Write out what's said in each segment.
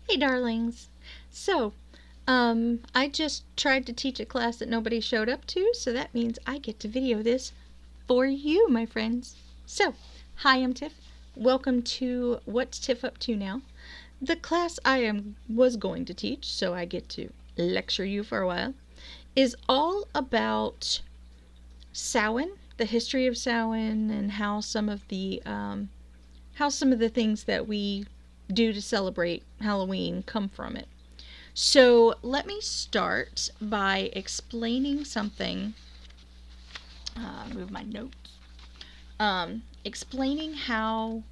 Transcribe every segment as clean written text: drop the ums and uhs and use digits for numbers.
Hey, darlings. So, I just tried to teach a class that nobody showed up to, so that means I get to video this for you, my friends. So, hi, I'm Tiff. Welcome to What's Tiff Up To Now? The class was going to teach, so I get to lecture you for a while, is all about Samhain, the history of Samhain, and how some of the things that we do to celebrate Halloween come from it. So let me start by explaining something. Move my notes. Explaining how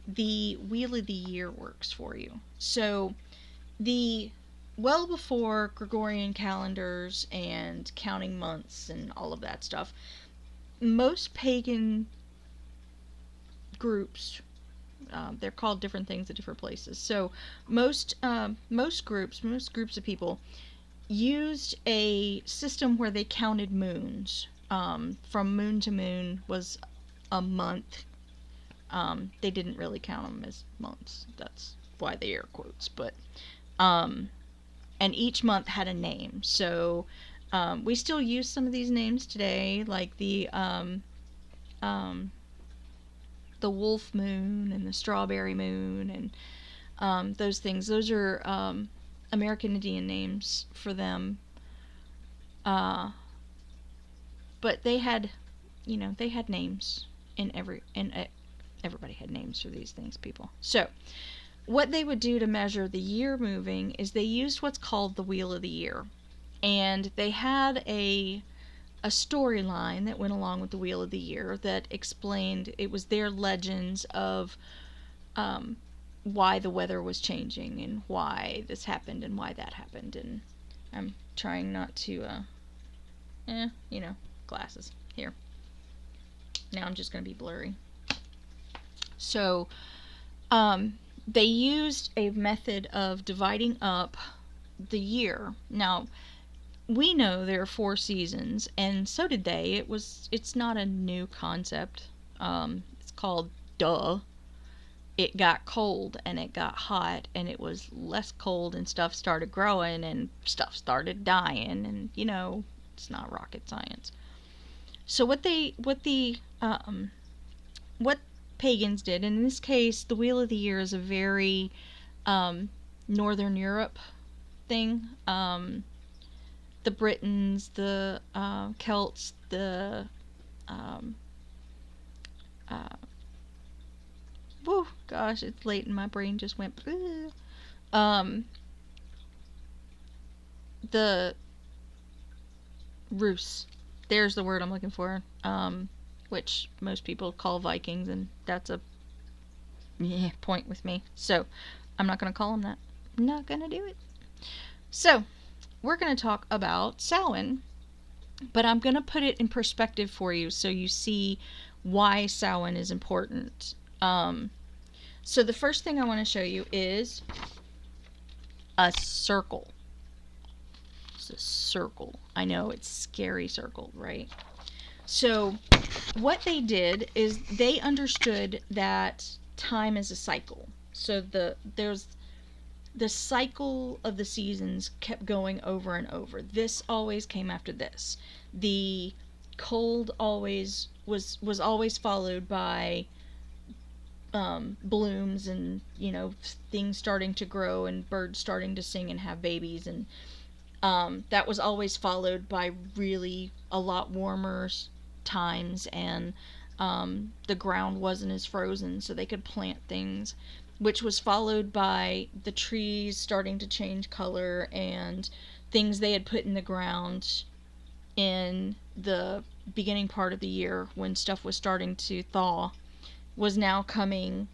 the Wheel of the Year works for you. So the well before Gregorian calendars and counting months and all of that stuff, most pagan groups, they're called different things at different places. So most groups of people used a system where they counted moons. From moon to moon was a month. They didn't really count them as months. That's why they air quotes. But and each month had a name. So we still use some of these names today, like the wolf moon and the strawberry moon and those things. Those are American Indian names for them. But they had, they had names everybody had names for these things, people. So what they would do to measure the year moving is they used what's called the Wheel of the Year. And they had a storyline that went along with the Wheel of the Year that explained, it was their legends of why the weather was changing and why this happened and why that happened. And I'm trying not to, glasses here. Now I'm just going to be blurry. So, they used a method of dividing up the year. Now, we know there are 4 seasons, and so did they. It's not a new concept. It's called duh. It got cold and it got hot, and it was less cold, and stuff started growing and stuff started dying, and it's not rocket science. So what pagans did, and in this case, the Wheel of the Year is a very Northern Europe thing. The Britons, the Celts, the gosh, it's late and my brain just went. The Rus. There's the word I'm looking for. Which most people call Vikings, and that's a point with me. So I'm not going to call them that. I'm not going to do it. So we're going to talk about Samhain, but I'm going to put it in perspective for you so you see why Samhain is important. So the first thing I want to show you is a circle. It's a circle. I know, it's scary circle, right? So what they did is they understood that time is a cycle. So there's the cycle of the seasons kept going over and over. This always came after this. The cold always was always followed by blooms and things starting to grow and birds starting to sing and have babies, and that was always followed by really a lot warmer times, and the ground wasn't as frozen, so they could plant things, which was followed by the trees starting to change color and things they had put in the ground in the beginning part of the year when stuff was starting to thaw was now coming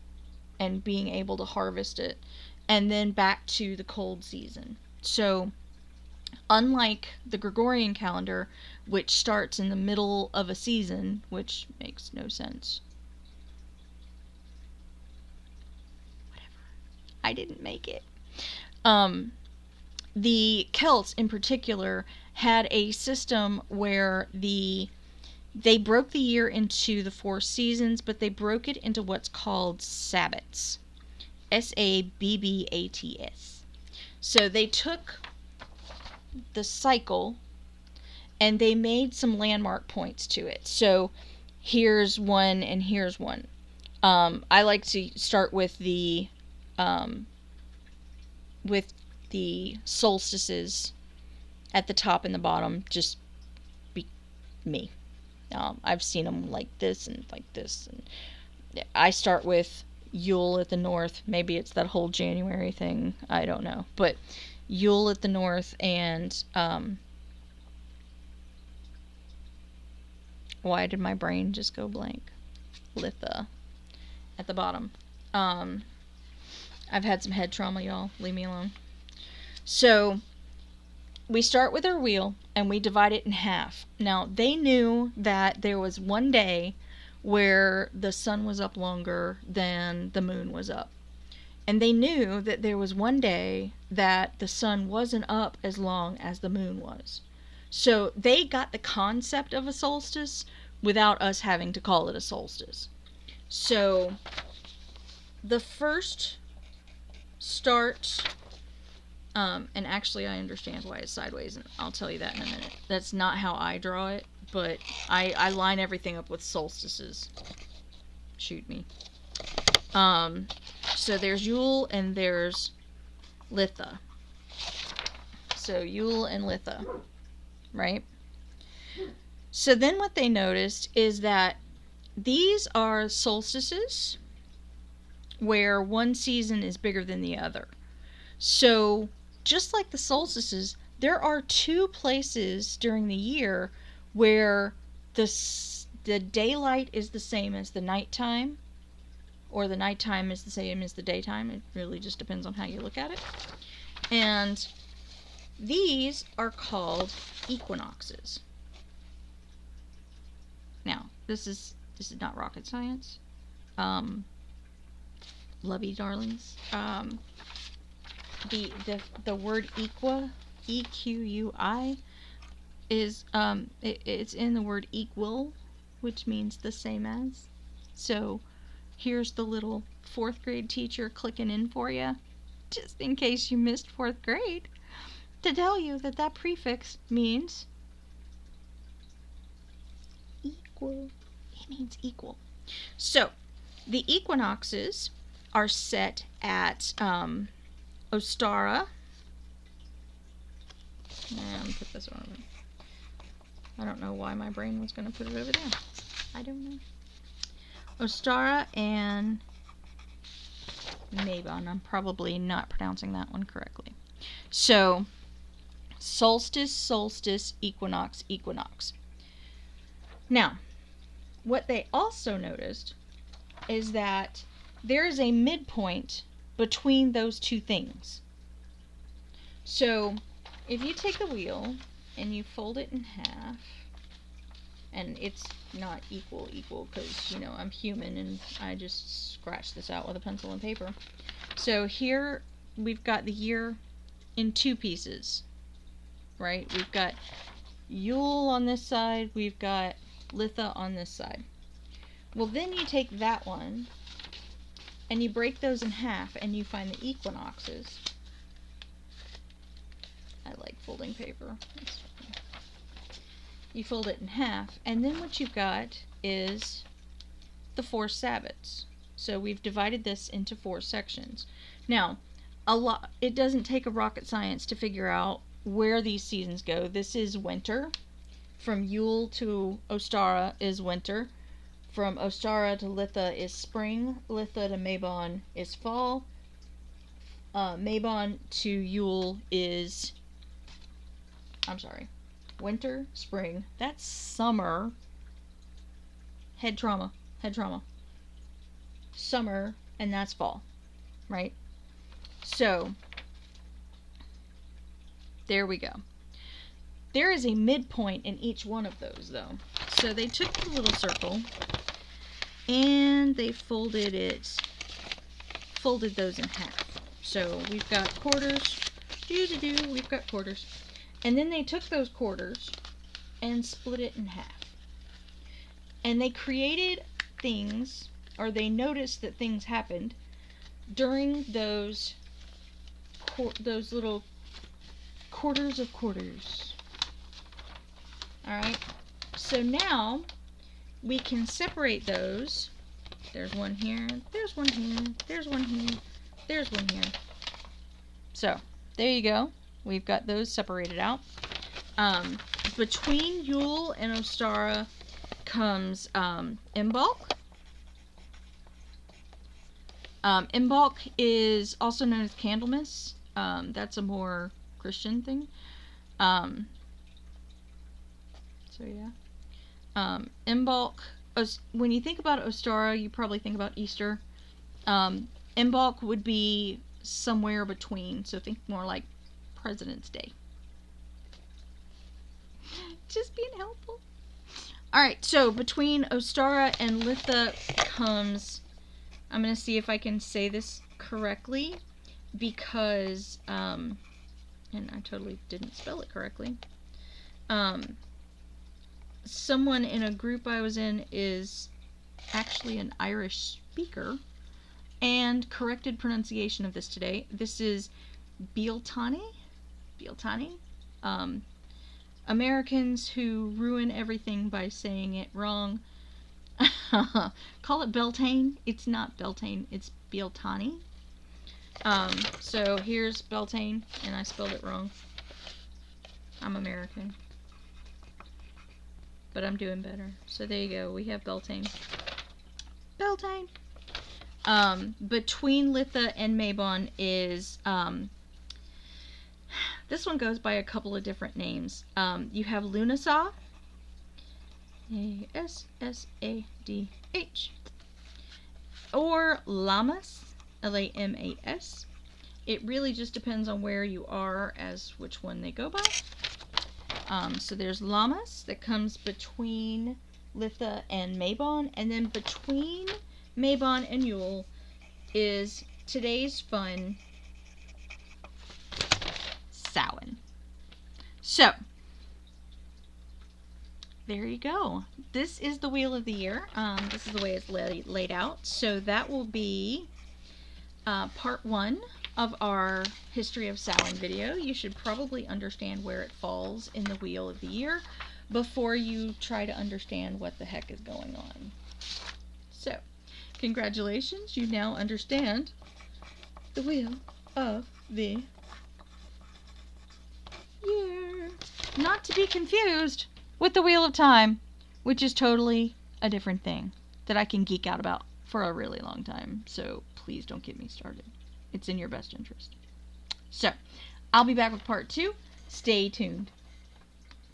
and being able to harvest it, and then back to the cold season. So unlike the Gregorian calendar, which starts in the middle of a season, which makes no sense. Whatever. I didn't make it. The Celts in particular had a system where they broke the year into the 4 seasons, but they broke it into what's called Sabbats. Sabbats. So they took the cycle and they made some landmark points to it. So here's one and here's one. I like to start with the solstices at the top and the bottom, just be me. I've seen them like this and like this. And I start with Yule at the north. Maybe it's that whole January thing. I don't know. But Yule at the north and why did my brain just go blank? Litha at the bottom. I've had some head trauma, y'all. Leave me alone. So we start with our wheel and we divide it in half. Now, they knew that there was one day where the sun was up longer than the moon was up. And they knew that there was one day that the sun wasn't up as long as the moon was. So they got the concept of a solstice without us having to call it a solstice. So the first start, and actually I understand why it's sideways, and I'll tell you that in a minute. That's not how I draw it, but I line everything up with solstices. Shoot me. So there's Yule and there's Litha. So Yule and Litha, right? So then what they noticed is that these are solstices where one season is bigger than the other. So just like the solstices, there are two places during the year where the daylight is the same as the nighttime, or the nighttime is the same as the daytime. It really just depends on how you look at it. And these are called equinoxes. Now, this is not rocket science. Lovey darlings. The word equi is it's in the word equal, which means the same as. So here's the little 4th grade teacher clicking in for you, just in case you missed 4th grade, to tell you that that prefix means equal. It means equal. So the equinoxes are set at Ostara. Put this over. I don't know why my brain was going to put it over there. I don't know. Ostara and Mabon. I'm probably not pronouncing that one correctly. So, solstice, solstice, equinox, equinox. Now, what they also noticed is that there is a midpoint between those two things. So, if you take the wheel and you fold it in half, and it's not equal because, you know, I'm human and I just scratched this out with a pencil and paper. So here we've got the year in two pieces, right? We've got Yule on this side, we've got Litha on this side. Well, then you take that one and you break those in half and you find the equinoxes. I like folding paper. You fold it in half, and then what you've got is the 4 Sabbats. So we've divided this into 4 sections. Now, it doesn't take a rocket science to figure out where these seasons go. This is winter. From Yule to Ostara is winter. From Ostara to Litha is spring. Litha to Mabon is fall. Mabon to Yule is... winter, spring, that's summer, head trauma, summer, and that's fall, right? So, there we go. There is a midpoint in each one of those, though. So they took the little circle, and they folded those in half. So we've got quarters, we've got quarters. And then they took those quarters and split it in half. And they created things, or they noticed that things happened during those little quarters of quarters. Alright, so now we can separate those. There's one here, there's one here, there's one here, there's one here. So, there you go. We've got those separated out. Between Yule and Ostara comes Imbolc. Imbolc is also known as Candlemas. That's a more Christian thing. So yeah. Imbolc, when you think about Ostara, you probably think about Easter. Imbolc would be somewhere between, so think more like President's Day. Just being helpful. Alright, so between Ostara and Litha comes, I'm going to see if I can say this correctly, because, and I totally didn't spell it correctly. Someone in a group I was in is actually an Irish speaker, and corrected pronunciation of this today. This is Bealtaine. Americans who ruin everything by saying it wrong call it Beltane. It's not Beltane, it's Bealtaine. So here's Beltane, and I spelled it wrong. I'm American, but I'm doing better. So there you go, we have Beltane. Between Litha and Mabon is, this one goes by a couple of different names. You have Lunasadh, Assadh, or Lammas, Lamas. It really just depends on where you are as which one they go by. So there's Lammas that comes between Litha and Mabon, and then between Mabon and Yule is today's fun, Samhain. So, there you go. This is the Wheel of the Year. This is the way it's laid out. So that will be part 1 of our History of Samhain video. You should probably understand where it falls in the Wheel of the Year before you try to understand what the heck is going on. So, congratulations, you now understand the Wheel of the Year. Not to be confused with the Wheel of Time, which is totally a different thing that I can geek out about for a really long time. So please don't get me started. It's in your best interest. So, I'll be back with part 2. Stay tuned.